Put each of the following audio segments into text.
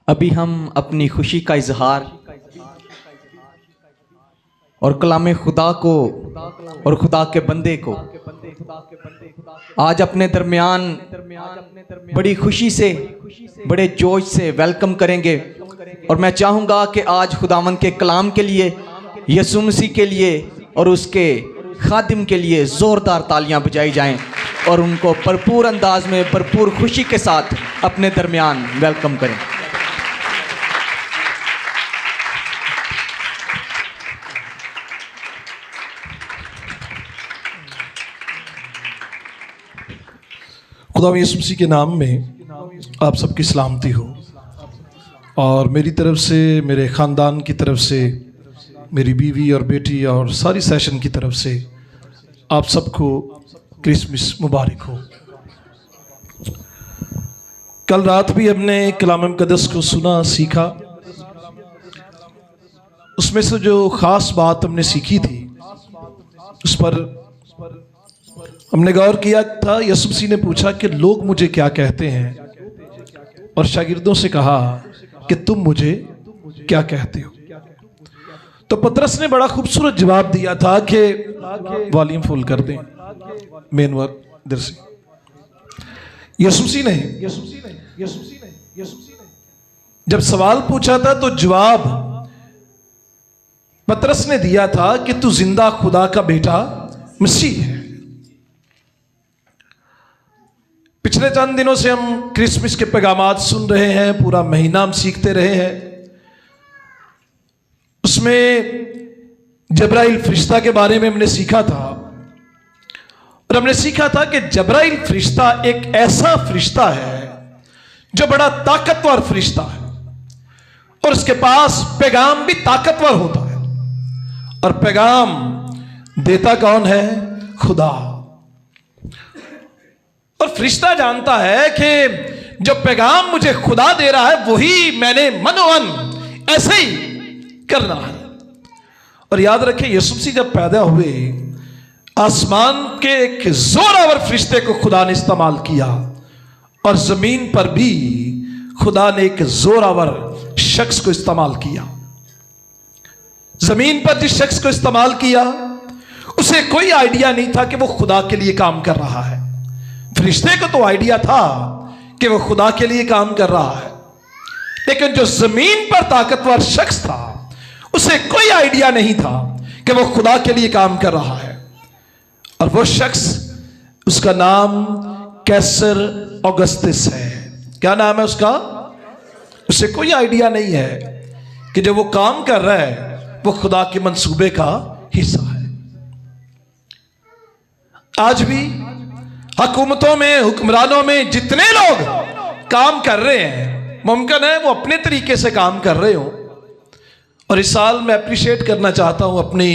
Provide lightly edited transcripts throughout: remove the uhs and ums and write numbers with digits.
ابھی ہم اپنی خوشی کا اظہار اور کلام خدا کو اور خدا کے بندے کو آج اپنے درمیان بڑی خوشی سے بڑے جوش سے ویلکم کریں گے، اور میں چاہوں گا کہ آج خداوند کے کلام کے لیے، یسوع مسیح کے لیے اور اس کے خادم کے لیے زوردار تالیاں بجائی جائیں اور ان کو بھرپور انداز میں بھرپور خوشی کے ساتھ اپنے درمیان ویلکم کریں۔ خدا یسوع مسیح کے نام میں آپ سب کی سلامتی ہو، اور میری طرف سے، میرے خاندان کی طرف سے، میری بیوی اور بیٹی اور ساری سیشن کی طرف سے آپ سب کو کرسمس مبارک ہو۔ کل رات بھی ہم نے کلام مقدس کو سنا، سیکھا۔ اس میں سے جو خاص بات ہم نے سیکھی تھی اس پر ہم نے غور کیا تھا۔ یسوع مسیح نے پوچھا کہ لوگ مجھے کیا کہتے ہیں، اور شاگردوں سے کہا کہ تم مجھے کیا کہتے ہو۔ تو پطرس نے بڑا خوبصورت جواب دیا تھا کہ والیوم فل کر دیں مین ورک ادھر سے۔ یسوع مسیح نے جب سوال پوچھا تھا تو جواب پطرس نے دیا تھا کہ تو زندہ خدا کا بیٹا مسیح ہے۔ پچھلے چند دنوں سے ہم کرسمس کے پیغامات سن رہے ہیں، پورا مہینہ ہم سیکھتے رہے ہیں۔ اس میں جبرائیل فرشتہ کے بارے میں ہم نے سیکھا تھا، اور ہم نے سیکھا تھا کہ جبرائیل فرشتہ ایک ایسا فرشتہ ہے جو بڑا طاقتور فرشتہ ہے، اور اس کے پاس پیغام بھی طاقتور ہوتا ہے، اور پیغام دیتا کون ہے؟ خدا۔ اور فرشتہ جانتا ہے کہ جو پیغام مجھے خدا دے رہا ہے وہی میں نے منوان ایسے ہی کرنا ہے۔ اور یاد رکھیں، یسوع مسیح جب پیدا ہوئے، آسمان کے ایک زوراور فرشتے کو خدا نے استعمال کیا، اور زمین پر بھی خدا نے ایک زوراور شخص کو استعمال کیا۔ زمین پر جس شخص کو استعمال کیا اسے کوئی آئیڈیا نہیں تھا کہ وہ خدا کے لیے کام کر رہا ہے۔ فرشتے کو تو آئیڈیا تھا کہ وہ خدا کے لیے کام کر رہا ہے، لیکن جو زمین پر طاقتور شخص تھا اسے کوئی آئیڈیا نہیں تھا کہ وہ خدا کے لیے کام کر رہا ہے۔ اور وہ شخص، اس کا نام کیسر اوگسطس ہے۔ کیا نام ہے اس کا؟ اسے کوئی آئیڈیا نہیں ہے کہ جو وہ کام کر رہا ہے وہ خدا کے منصوبے کا حصہ ہے۔ آج بھی حکومتوں میں، حکمرانوں میں جتنے لوگ کام کر رہے ہیں، ممکن ہے وہ اپنے طریقے سے کام کر رہے ہوں۔ اور اس سال میں اپریشیٹ کرنا چاہتا ہوں اپنی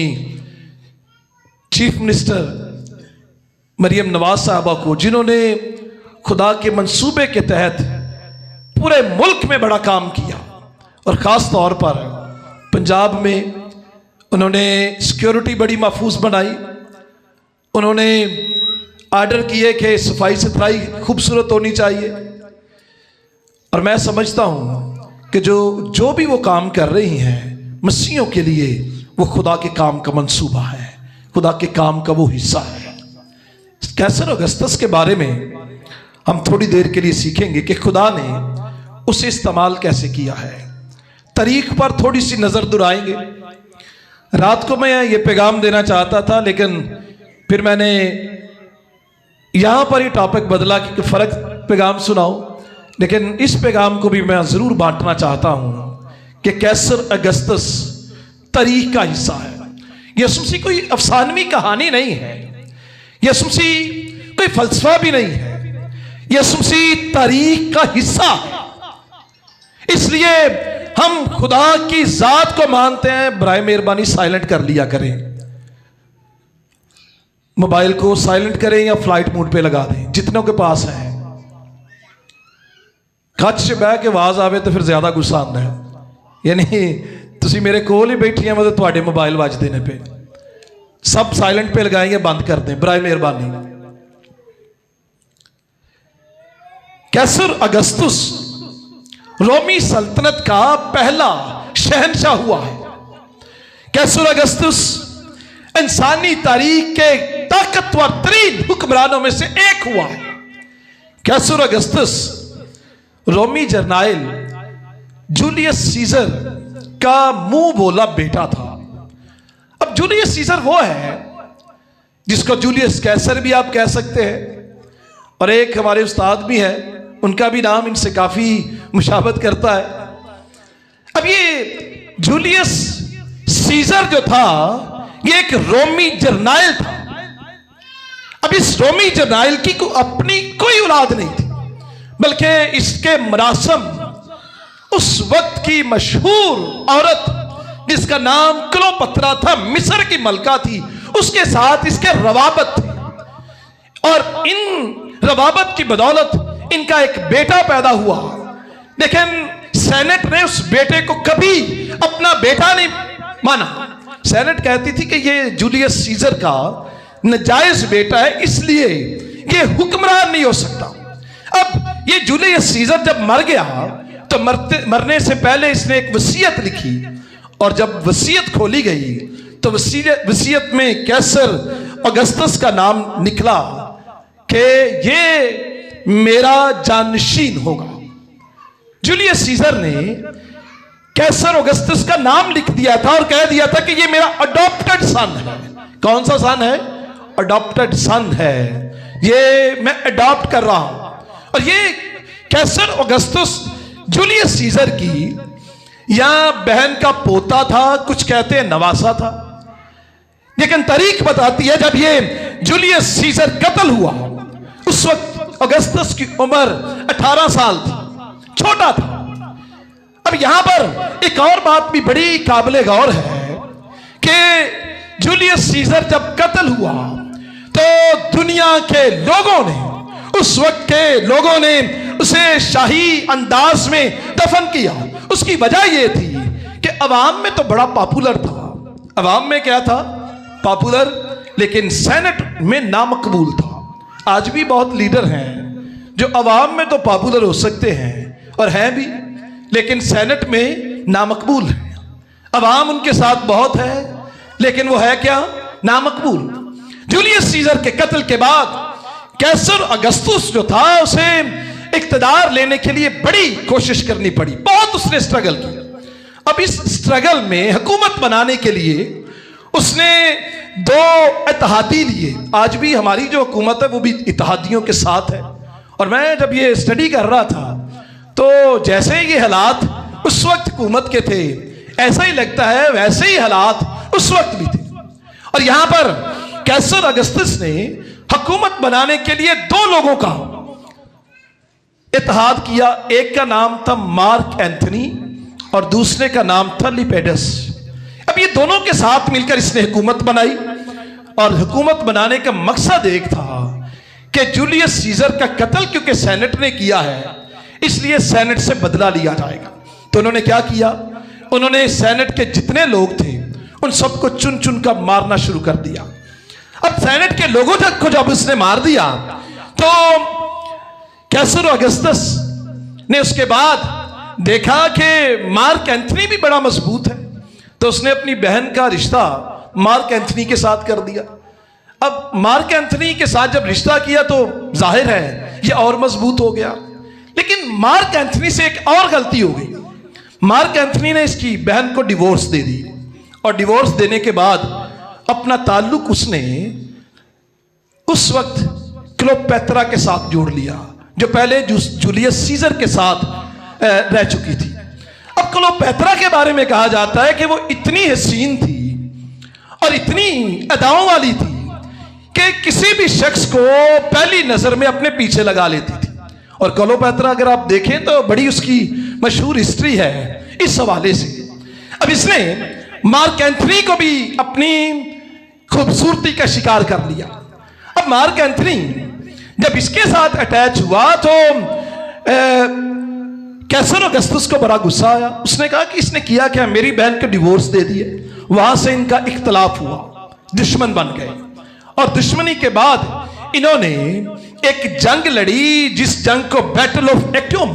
چیف منسٹر مریم نواز صاحبہ کو، جنہوں نے خدا کے منصوبے کے تحت پورے ملک میں بڑا کام کیا، اور خاص طور پر پنجاب میں انہوں نے سیکیورٹی بڑی محفوظ بنائی۔ انہوں نے آرڈر کیے کہ صفائی ستھرائی خوبصورت ہونی چاہیے، اور میں سمجھتا ہوں کہ جو بھی وہ کام کر رہی ہیں مسیحیوں کے لیے، وہ خدا کے کام کا منصوبہ ہے، خدا کے کام کا وہ حصہ ہے۔ کیسر اوگسطس کے بارے میں ہم تھوڑی دیر کے لیے سیکھیں گے کہ خدا نے اسے استعمال کیسے کیا ہے۔ تاریخ پر تھوڑی سی نظر دہرائیں گے۔ رات کو میں یہ پیغام دینا چاہتا تھا، لیکن پھر میں نے یہاں پر ہی ٹاپک بدلا کہ فرق پیغام سناؤ، لیکن اس پیغام کو بھی میں ضرور بانٹنا چاہتا ہوں کہ کیسر اگستس تاریخ کا حصہ ہے۔ یسوع مسیح کوئی افسانوی کہانی نہیں ہے، یسوع مسیح کوئی فلسفہ بھی نہیں ہے، یسوع مسیح تاریخ کا حصہ ہے۔ اس لیے ہم خدا کی ذات کو مانتے ہیں۔ برائے مہربانی سائلنٹ کر لیا کریں، موبائل کو سائلنٹ کریں یا فلائٹ موڈ پہ لگا دیں جتنوں کے پاس ہے۔ کچھ سے بہ کے آواز آوے تو پھر زیادہ غصہ آتا ہے، یعنی تسی میرے کول ہی بیٹھی ہیں مطلب تواڈے موبائل واج دینے پہ سب سائلنٹ پہ لگائیں یا بند کر دیں برائے مہربانی۔ کیسر اگستس رومی سلطنت کا پہلا شہنشاہ ہوا ہے۔ کیسر اگستس انسانی تاریخ کے طاقتور ترین حکمرانوں میں سے ایک ہوا ہے۔ کیسر اگستس رومی جرنائل جولیس سیزر کا منہ بولا بیٹا تھا۔ اب جولیس سیزر وہ ہے جس کو جولیس کیسر بھی آپ کہہ سکتے ہیں، اور ایک ہمارے استاد بھی ہیں، ان کا بھی نام ان سے کافی مشابہت کرتا ہے۔ اب یہ جولیس سیزر جو تھا یہ ایک رومی جرنائل تھا۔ اب اس رومی جرنائل کی اپنی کوئی اولاد نہیں تھی، بلکہ اس کے مراسم اس وقت کی مشہور عورت جس کا نام کلوپترا تھا، مصر کی ملکہ تھی، اس کے ساتھ اس کے روابط تھے، اور ان روابط کی بدولت ان کا ایک بیٹا پیدا ہوا۔ لیکن سینٹ نے اس بیٹے کو کبھی اپنا بیٹا نہیں مانا۔ سینٹ کہتی تھی کہ یہ جولیس سیزر کا ناجائز بیٹا ہے، اس لیے یہ حکمران نہیں ہو سکتا۔ اب یہ جولیس سیزر جب مر گیا تو مرنے سے پہلے اس نے ایک وصیت لکھی، اور جب وصیت کھولی گئی تو وصیت میں کیسر اگستس کا نام نکلا کہ یہ میرا جانشین ہوگا۔ جولیس سیزر نے کیسر اگستس کا نام لکھ دیا تھا اور کہہ دیا تھا کہ یہ میرا اڈاپٹڈ سن ہے۔ کون سا سن ہے؟ اڈاپٹڈ سن ہے، یہ میں اڈاپٹ کر رہا ہوں۔ اور یہ کیسر اگستس جولیس سیزر کی یا بہن کا پوتا تھا، کچھ کہتے ہیں نواسا تھا، لیکن تاریخ بتاتی ہے جب یہ جولیس سیزر قتل ہوا اس وقت اگستس کی عمر 18 سال تھی، چھوٹا تھا۔ اب یہاں پر ایک اور بات بھی بڑی قابل غور ہے کہ جولیس سیزر جب قتل ہوا تو دنیا کے لوگوں نے، اس وقت کے لوگوں نے اسے شاہی انداز میں دفن کیا۔ اس کی وجہ یہ تھی کہ عوام میں تو بڑا پاپولر تھا، عوام میں کیا تھا؟ پاپولر، لیکن سینٹ میں نامقبول تھا۔ آج بھی بہت لیڈر ہیں جو عوام میں تو پاپولر ہو سکتے ہیں اور ہیں بھی، لیکن سینٹ میں نامقبول ہیں۔ عوام ان کے ساتھ بہت ہے لیکن وہ ہے کیا؟ نامقبول۔ جولیس سیزر کے قتل کے بعد کیسر اگستس جو تھا اسے اقتدار لینے کے لیے بڑی کوشش کرنی پڑی، بہت اس نے سٹرگل کی۔ اب اس سٹرگل میں حکومت بنانے کے لیے اس نے 2 اتحادی لیے۔ آج بھی ہماری جو حکومت ہے وہ بھی اتحادیوں کے ساتھ ہے، اور میں جب یہ اسٹڈی کر رہا تھا تو جیسے یہ حالات اس وقت حکومت کے تھے ایسا ہی لگتا ہے ویسے ہی حالات اس وقت بھی تھے۔ اور یہاں پر کیسر اگستس نے حکومت بنانے کے لیے 2 لوگوں کا اتحاد کیا، ایک کا نام تھا مارک اینتھنی اور دوسرے کا نام تھا لیپیڈس۔ اب یہ دونوں کے ساتھ مل کر اس نے حکومت بنائی، اور حکومت بنانے کا مقصد ایک تھا کہ جولیس سیزر کا قتل کیونکہ سینٹ نے کیا ہے اس لیے سینٹ سے بدلہ لیا جائے گا۔ تو انہوں نے کیا کیا؟ انہوں نے سینٹ کے جتنے لوگ تھے ان سب کو چن چن کر مارنا شروع کر دیا۔ اب سینٹ کے لوگوں تک کو جب اس نے مار دیا تو کیسر اگستس نے اس کے بعد دیکھا کہ مارک اینتھنی بھی بڑا مضبوط ہے، تو اس نے اپنی بہن کا رشتہ مارک اینتھنی کے ساتھ کر دیا۔ اب مارک اینتھنی کے ساتھ جب رشتہ کیا تو ظاہر ہے یہ اور مضبوط ہو گیا، لیکن مارک اینتھنی سے ایک اور غلطی ہو گئی۔ مارک اینتھنی نے اس کی بہن کو ڈیورس دے دی، اور ڈیورس دینے کے بعد اپنا تعلق اس نے اس وقت کلوپیترا کے ساتھ جوڑ لیا جو پہلے جولیس سیزر کے ساتھ رہ چکی تھی۔ اب کلوپیترا کے بارے میں کہا جاتا ہے کہ وہ اتنی حسین تھی اور اتنی اداؤں والی تھی کہ کسی بھی شخص کو پہلی نظر میں اپنے پیچھے لگا لیتی تھی۔ اور کلوپیترا اگر آپ دیکھیں تو بڑی اس کی مشہور ہسٹری ہے اس حوالے سے۔ اب اس نے مارک اینتھنی کو بھی اپنی خوبصورتی کا شکار کر لیا۔ اب مارک اینتھنی جب اس کے ساتھ اٹیچ ہوا تو کیسر اگستس کو بڑا غصہ آیا۔ اس نے کہا کہ اس نے کیا کیا؟ میری بہن کو ڈیورس دے دیے۔ وہاں سے ان کا اختلاف ہوا، دشمن بن گئے، اور دشمنی کے بعد انہوں نے ایک جنگ لڑی جس جنگ کو بیٹل آف ایکیوم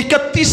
31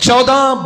14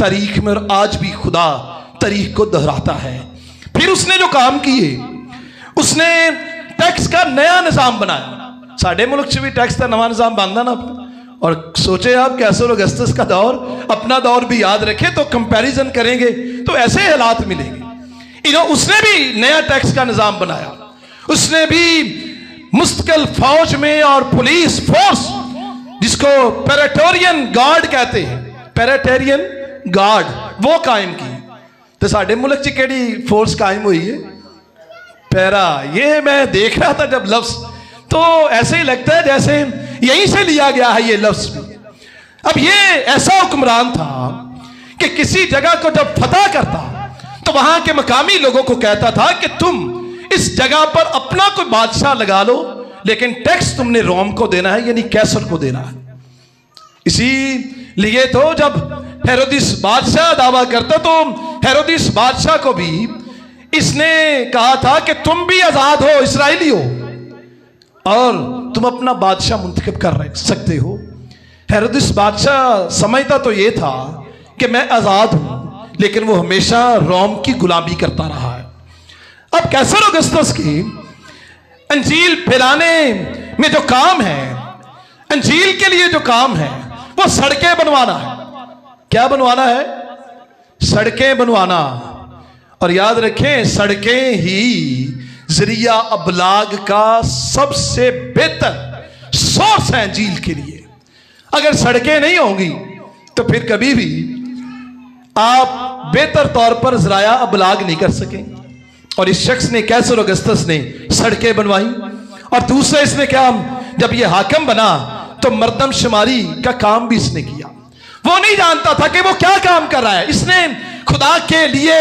تاریخ میں اور آج بھی خدا تاریخ کو دہراتا ہے۔ پھر اس نے جو کام کیے، اس نے ٹیکس کا نیا نظام بنایا۔ ساڑھے ملک سے بھی ٹیکس کا نیا نظام باندھا نا، اور سوچے آپ کیسر اگسطس کا دور، اپنا دور بھی یاد رکھیں تو کمپیریزن کریں گے تو ایسے حالات ملیں گے۔ اس نے بھی نیا ٹیکس کا نظام بنایا، اس نے بھی مستقل فوج میں اور پولیس فورس، جس کو پیریٹورین گارڈ کہتے ہیں، پیریٹورین گارڈ، وہ قائم کی۔ تو ساڑھے ملک چ کیڑی فورس قائم ہوئی ہے؟ پیرا۔ یہ میں دیکھ رہا تھا جب لفظ، تو ایسے ہی لگتا ہے جیسے یہیں سے لیا گیا ہے یہ لفظ بھی۔ اب یہ ایسا حکمران تھا کہ کسی جگہ کو جب فتح کرتا تو وہاں کے مقامی لوگوں کو کہتا تھا کہ تم اس جگہ پر اپنا کوئی بادشاہ لگا لو، لیکن ٹیکس تم نے روم کو دینا ہے، یعنی کیسر کو دینا ہے۔ اسی لیے تو جب ہیرودیس بادشاہ دعویٰ کرتا تو ہیرودیس بادشاہ کو بھی اس نے کہا تھا کہ تم بھی آزاد ہو، اسرائیلی ہو، اور تم اپنا بادشاہ منتخب کر سکتے ہو۔ ہیرودیس بادشاہ سمجھتا تو یہ تھا کہ میں آزاد ہوں، لیکن وہ ہمیشہ روم کی غلامی کرتا رہا ہے۔ اب کیسر اگسطس کی انجیل پھیلانے میں جو کام ہے، انجیل کے لیے جو کام ہے، وہ سڑکیں بنوانا ہے۔ کیا بنوانا ہے؟ سڑکیں بنوانا۔ اور یاد رکھیں، سڑکیں ہی ذریعہ ابلاغ کا سب سے بہتر سورس ہے انجیل کے لیے۔ اگر سڑکیں نہیں ہوں گی تو پھر کبھی بھی آپ بہتر طور پر ذرائع ابلاغ نہیں کر سکیں۔ اور اس شخص نے، کیسر اگسطس نے، سڑکیں بنوائی۔ اور دوسرا اس نے کیا، جب یہ حاکم بنا تو مردم شماری کا کام بھی اس نے کیا۔ وہ نہیں جانتا تھا کہ وہ کیا کام کر رہا ہے۔ اس نے خدا کے لیے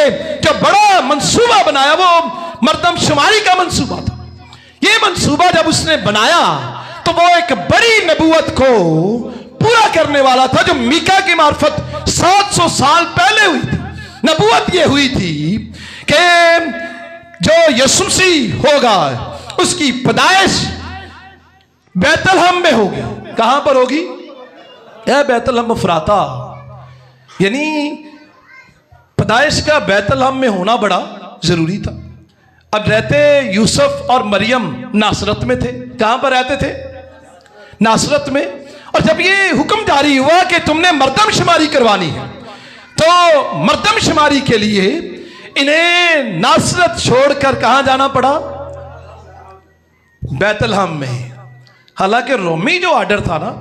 جو بڑا منصوبہ بنایا وہ مردم شماری کا منصوبہ تھا۔ یہ منصوبہ جب اس نے بنایا تو وہ ایک بڑی نبوت کو پورا کرنے والا تھا جو میکا کی معرفت 700 سال پہلے ہوئی تھی۔ نبوت یہ ہوئی تھی کہ جو یسوع مسیح ہوگا اس کی پیدائش بیت لحم میں ہوگی۔ کہاں پر ہوگی؟ بیت لحم افراتا، یعنی پیدائش کا بیت لحم میں ہونا بڑا ضروری تھا۔ اب رہتے یوسف اور مریم ناصرت میں تھے۔ کہاں پر رہتے تھے؟ ناصرت میں۔ اور جب یہ حکم جاری ہوا کہ تم نے مردم شماری کروانی ہے تو مردم شماری کے لیے انہیں ناصرت چھوڑ کر کہاں جانا پڑا؟ بیت لحم میں۔ حالانکہ رومی جو آرڈر تھا نا،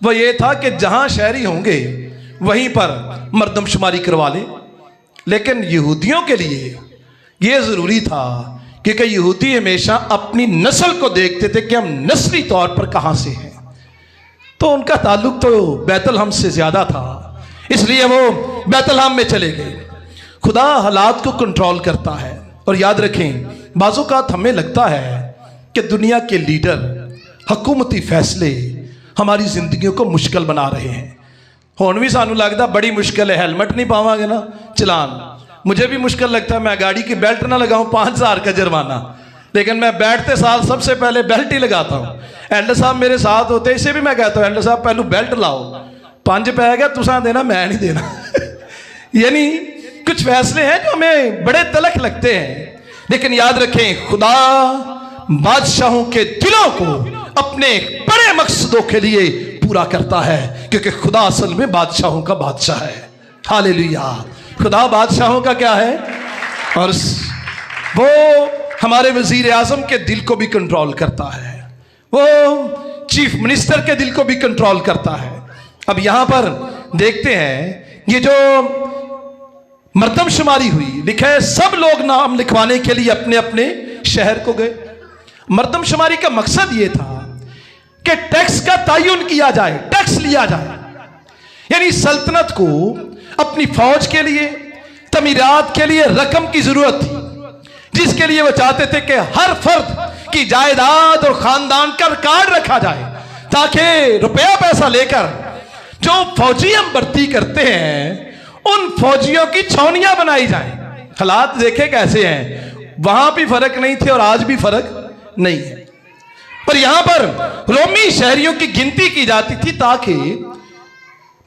وہ یہ تھا کہ جہاں شہری ہوں گے وہیں پر مردم شماری کروا لیں، لیکن یہودیوں کے لیے یہ ضروری تھا کیونکہ یہودی ہمیشہ اپنی نسل کو دیکھتے تھے کہ ہم نسلی طور پر کہاں سے ہیں، تو ان کا تعلق تو بیت لحم سے زیادہ تھا، اس لیے وہ بیت لحم میں چلے گئے۔ خدا حالات کو کنٹرول کرتا ہے۔ اور یاد رکھیں، بعض اوقات ہمیں لگتا ہے کہ دنیا کے لیڈر، حکومتی فیصلے ہماری زندگیوں کو مشکل بنا رہے ہیں۔ ہون بھی سانو لگتا بڑی مشکل ہے، ہیلمٹ نہیں پاواں گے نا چلان۔ مجھے بھی مشکل لگتا ہے، میں گاڑی کی بیلٹ نہ لگاؤں 5000 کا جرمانہ، لیکن میں بیٹھتے سال سب سے پہلے بیلٹ ہی لگاتا ہوں۔ ایلڈر صاحب میرے ساتھ ہوتے، اسے بھی میں کہتا ہوں ایلڈر صاحب پہلو بیلٹ لاؤ، 5 پہ گیا تساں دینا، میں نہیں دینا۔ یعنی کچھ فیصلے ہیں جو ہمیں بڑے تلخ لگتے ہیں، لیکن یاد رکھیں خدا بادشاہوں کے دلوں کو اپنے بڑے مقصدوں کے لیے پورا کرتا ہے، کیونکہ خدا اصل میں بادشاہوں کا بادشاہ ہے۔ ہاللیلویہ۔ خدا بادشاہوں کا کیا ہے؟ اور وہ ہمارے وزیر اعظم کے دل کو بھی کنٹرول کرتا ہے، وہ چیف منسٹر کے دل کو بھی کنٹرول کرتا ہے۔ اب یہاں پر دیکھتے ہیں یہ جو مردم شماری ہوئی، لکھا ہے سب لوگ نام لکھوانے کے لیے اپنے اپنے شہر کو گئے۔ مردم شماری کا مقصد یہ تھا کہ ٹیکس کا تعین کیا جائے، ٹیکس لیا جائے، یعنی سلطنت کو اپنی فوج کے لیے، تعمیرات کے لیے رقم کی ضرورت تھی، جس کے لیے وہ چاہتے تھے کہ ہر فرد کی جائیداد اور خاندان کا ریکارڈ رکھا جائے، تاکہ روپیہ پیسہ لے کر جو فوجی ہم بھرتی کرتے ہیں ان فوجیوں کی چھاونیاں بنائی جائیں۔ حالات دیکھیں کیسے ہیں، وہاں بھی فرق نہیں تھے اور آج بھی فرق نہیں ہے۔ پر یہاں پر رومی شہریوں کی گنتی کی جاتی تھی تاکہ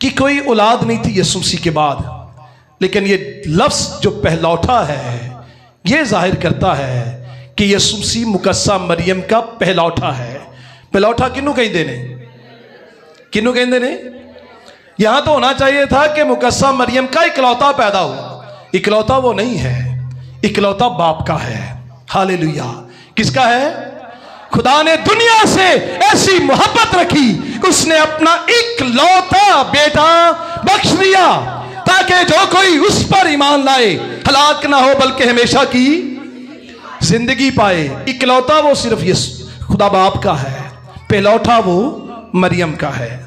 کی کوئی اولاد نہیں تھی یسوع مسیح کے بعد، لیکن یہ لفظ جو پہلوٹا ہے یہ ظاہر کرتا ہے کہ یسوع مسیح مقدسہ مریم کا پہلوٹا ہے۔ پہلوٹا کنوں کہیں دینے، کنوں کہیں دینے؟ یہاں تو ہونا چاہیے تھا کہ مقدسہ مریم کا اکلوتا پیدا ہوا، اکلوتا وہ نہیں ہے، اکلوتا باپ کا ہے۔ ہاللیلویہ۔ کس کا ہے؟ خدا نے دنیا سے ایسی محبت رکھی کہ اس نے اپنا اکلوتا بیٹا بخش دیا تاکہ جو کوئی اس پر ایمان لائے ہلاک نہ ہو بلکہ ہمیشہ کی زندگی پائے۔ اکلوتا وہ صرف خدا باپ کا ہے، پہلوٹا وہ مریم کا ہے۔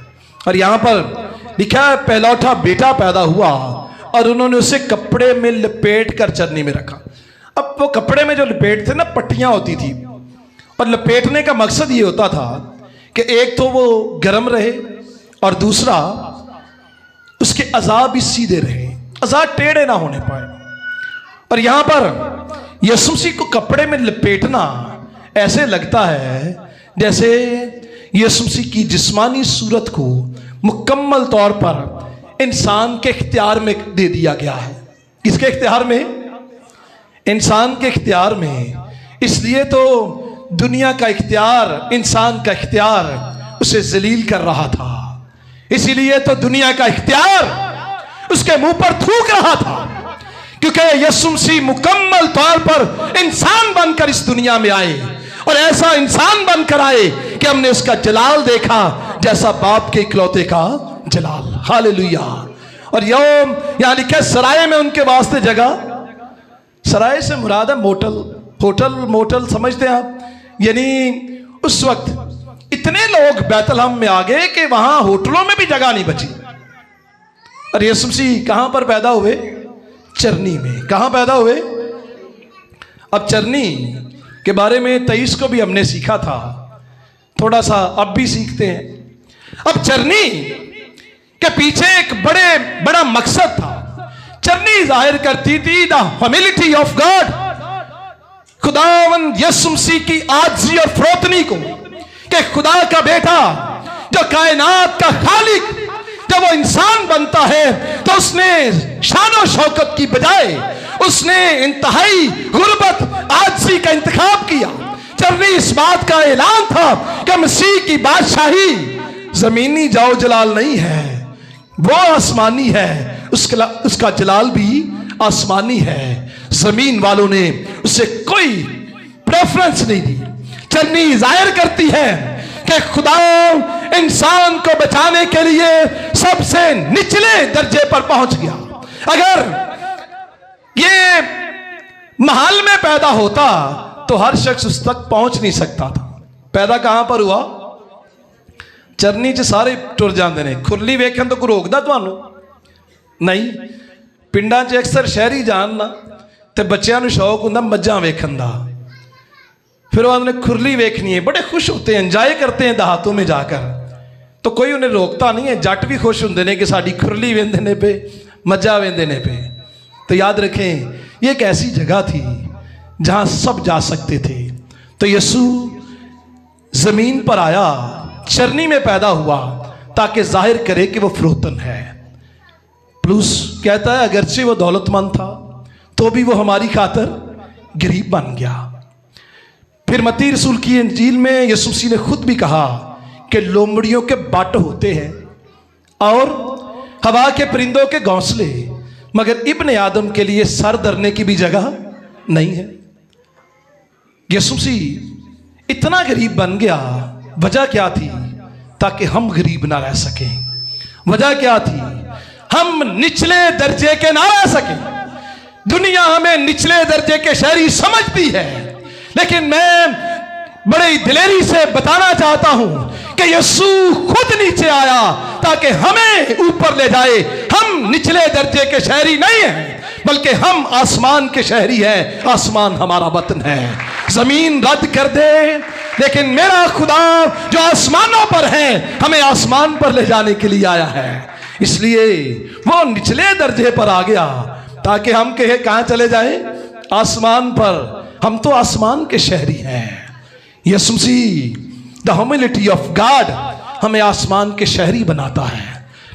اور یہاں پر لکھا ہے پہلوٹا بیٹا پیدا ہوا اور انہوں نے اسے کپڑے میں لپیٹ کر چرنی میں رکھا۔ اب وہ کپڑے میں جو لپیٹ تھے نا، پٹیاں ہوتی تھی، اور لپیٹنے کا مقصد یہ ہوتا تھا کہ ایک تو وہ گرم رہے اور دوسرا اس کے اعضاء بھی سیدھے رہے، اعضاء ٹیڑھے نہ ہونے پائے۔ اور یہاں پر یسوع مسیح کو کپڑے میں لپیٹنا ایسے لگتا ہے جیسے یسوع مسیح کی جسمانی صورت کو مکمل طور پر انسان کے اختیار میں دے دیا گیا ہے۔ کس کے اختیار میں؟ انسان کے اختیار میں۔ اس لیے تو دنیا کا اختیار، انسان کا اختیار اسے ذلیل کر رہا تھا، اسی لیے تو دنیا کا اختیار اس کے منہ پر تھوک رہا تھا، کیونکہ یسوع مسیح مکمل طور پر انسان بن کر اس دنیا میں آئے، اور ایسا انسان بن کر آئے کہ ہم نے اس کا جلال دیکھا جیسا باپ کے اکلوتے کا جلال۔ ہاللیلویہ۔ اور یوم یہاں لکھے سرائے میں ان کے واسطے جگہ، سرائے سے مراد ہے موٹل، ہوٹل موٹل سمجھتے ہیں آپ؟ یعنی اس وقت اتنے لوگ بیت لحم میں آ گئے کہ وہاں ہوٹلوں میں بھی جگہ نہیں بچی۔ اور یسوع مسیح کہاں پر پیدا ہوئے؟ چرنی میں۔ کہاں پیدا ہوئے؟ اب چرنی کے بارے میں 23 کو بھی ہم نے سیکھا تھا، تھوڑا سا اب بھی سیکھتے ہیں۔ اب چرنی کے پیچھے ایک بڑا مقصد تھا۔ چرنی ظاہر کرتی تھی دا ہیوملٹی آف گاڈ، خداوند یسوع مسیح کی عاجزی اور فروتنی کو، کہ خدا کا بیٹا جو کائنات کا خالق جب وہ انسان بنتا ہے تو اس نے شان و شوکت کی بجائے اس نے انتہائی غربت، عاجزی کا انتخاب کیا۔ چرنی اس بات کا اعلان تھا کہ مسیح کی بادشاہی زمینی جاؤ جلال نہیں ہے، وہ آسمانی ہے، اس کا جلال بھی آسمانی ہے۔ زمین والوں نے اسے کوئی پریفرنس نہیں دی۔ چرنی ظاہر کرتی ہے کہ خدا انسان کو بچانے کے لیے سب سے نچلے درجے پر پہنچ گیا۔ اگر یہ محل میں پیدا ہوتا تو ہر شخص اس تک پہنچ نہیں سکتا تھا۔ پیدا کہاں پر ہوا؟ چرنی چ سارے ٹر جاندے نے، کھرلی ویکھن تو کوئی روکدا تانوں نہیں۔ پنڈاں چ اکثر شہری جان نا تے بچیاں نوں شوق ہوندا مجھاں ویکھن دا، پھر وہ نے کھرلی ویکھنی ہے، بڑے خوش ہوتے ہیں، انجوائے کرتے ہیں دیہاتوں میں جا کر، تو کوئی انہیں روکتا نہیں ہے۔ جٹ بھی خوش ہوندے نے کہ ساڈی کھرلی ویندے نے پہ، مجھا ویندے نے پہ۔ تو یاد رکھیں یہ ایک ایسی جگہ تھی جہاں سب جا سکتے تھے۔ تو یسوع زمین پر آیا، چرنی میں پیدا ہوا تاکہ ظاہر کرے کہ وہ فروتن ہے۔ پلوس کہتا ہے اگرچہ وہ دولت مند تھا تو بھی وہ ہماری خاطر غریب بن گیا۔ پھر متی رسول کی انجیل میں یسوع مسیح نے خود بھی کہا کہ لومڑیوں کے بٹ ہوتے ہیں اور ہوا کے پرندوں کے گھونسلے، مگر ابن آدم کے لیے سر دھرنے کی بھی جگہ نہیں ہے۔ یسوع مسیح اتنا غریب بن گیا، وجہ کیا تھی؟ تاکہ ہم غریب نہ رہ سکیں۔ وجہ کیا تھی؟ ہم نچلے درجے کے نہ رہ سکیں۔ دنیا ہمیں نچلے درجے کے شہری سمجھتی ہے، لیکن میں بڑی دلیری سے بتانا چاہتا ہوں کہ یسوع خود نیچے آیا تاکہ ہمیں اوپر لے جائے۔ ہم نچلے درجے کے شہری نہیں ہیں بلکہ ہم آسمان کے شہری ہیں، آسمان ہمارا وطن ہے۔ زمین رد کر دے لیکن میرا خدا جو آسمانوں پر ہے ہمیں آسمان پر لے جانے کے لیے آیا ہے۔ اس لیے وہ نچلے درجے پر آ گیا تاکہ ہم کہیں کہاں چلے جائیں؟ آسمان پر۔ ہم تو آسمان کے شہری ہیں۔ یسوع مسیح دا ہیوملٹی آف گاڈ ہمیں آسمان کے شہری بناتا ہے۔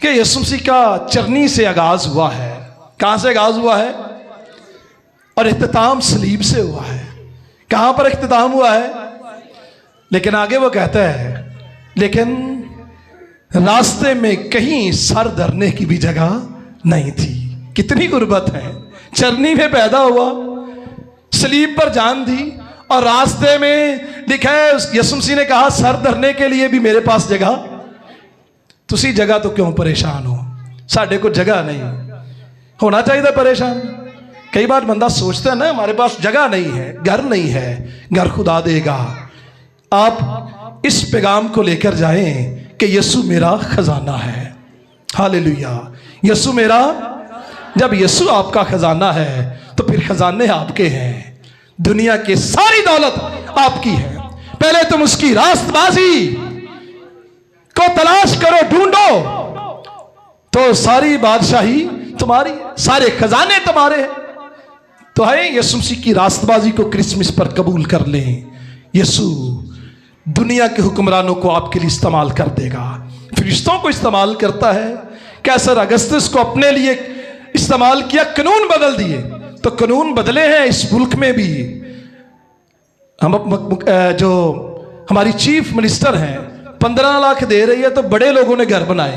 کہ یسوع مسیح کا چرنی سے آغاز ہوا ہے. کہاں سے آغاز ہوا ہے؟ اور اختتام صلیب سے ہوا ہے. کہاں پر اختتام ہوا ہے؟ لیکن آگے وہ کہتا ہے لیکن راستے میں کہیں سر دھرنے کی بھی جگہ نہیں تھی. کتنی غربت ہے. چرنی میں پیدا ہوا, صلیب پر جان دی, اور راستے میں لکھا ہے یسوع مسیح نے کہا سر دھرنے کے لیے بھی میرے پاس جگہ. تسی جگہ تو کیوں پریشان ہو؟ ساڈے کو جگہ نہیں. ہونا چاہیے تھا پریشان. کئی بار بندہ سوچتا ہے نا ہمارے پاس جگہ نہیں ہے, گھر نہیں ہے. گھر خدا دے گا. آپ اس پیغام کو لے کر جائیں کہ یسوع میرا خزانہ ہے. ہاللیلویہ. یسوع میرا, جب یسوع آپ کا خزانہ ہے تو پھر خزانے آپ کے ہیں. دنیا کی ساری دولت آپ کی ہے. پہلے تم اس کی راست بازی کو تلاش کرو, ڈھونڈو, تو ساری بادشاہی تمہاری, سارے خزانے تمہارے ہیں. تو ہے یسوع مسیح کی راست بازی کو کرسمس پر قبول کر لیں. یسوع دنیا کے حکمرانوں کو آپ کے لیے استعمال کر دے گا. فرشتوں کو استعمال کرتا ہے. کیسر اگستس کو اپنے لیے استعمال کیا, قانون بدل دیے. تو قانون بدلے ہیں اس ملک میں بھی. ہم جو ہماری چیف منسٹر ہیں 15 لاکھ دے رہی ہے, تو بڑے لوگوں نے گھر بنائے,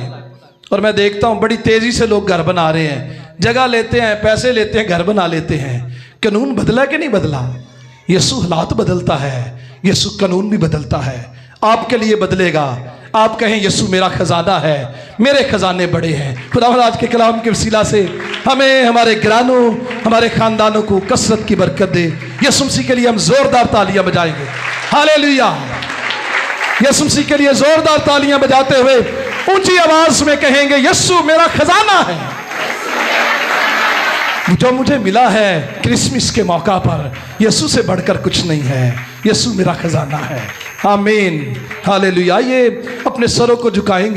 اور میں دیکھتا ہوں بڑی تیزی سے لوگ گھر بنا رہے ہیں. جگہ لیتے ہیں, پیسے لیتے ہیں, گھر بنا لیتے ہیں. قانون بدلا کہ نہیں بدلا؟ یسوع حالات بدلتا ہے, یسوع قانون بھی بدلتا ہے. آپ کے لیے بدلے گا. آپ کہیں یسوع میرا خزانہ ہے, میرے خزانے بڑے ہیں. خداوند آج کے کلام کے وسیلہ سے ہمیں, ہمارے گھرانوں, ہمارے خاندانوں کو کثرت کی برکت دے. یسوع مسیح کے لیے ہم زوردار تالیاں بجائیں گے. ہاللیلویہ. یسوع مسیح کے لیے زوردار تالیاں بجاتے ہوئے اونچی آواز میں کہیں گے یسوع میرا خزانہ ہے. جو مجھے ملا ہے کرسمس کے موقع پر, یسوع سے بڑھ کر کچھ نہیں ہے. یسوع میرا خزانہ ہے. آمین. ہاللیلویہ. یہ اپنے سروں کو جھکائیں گے.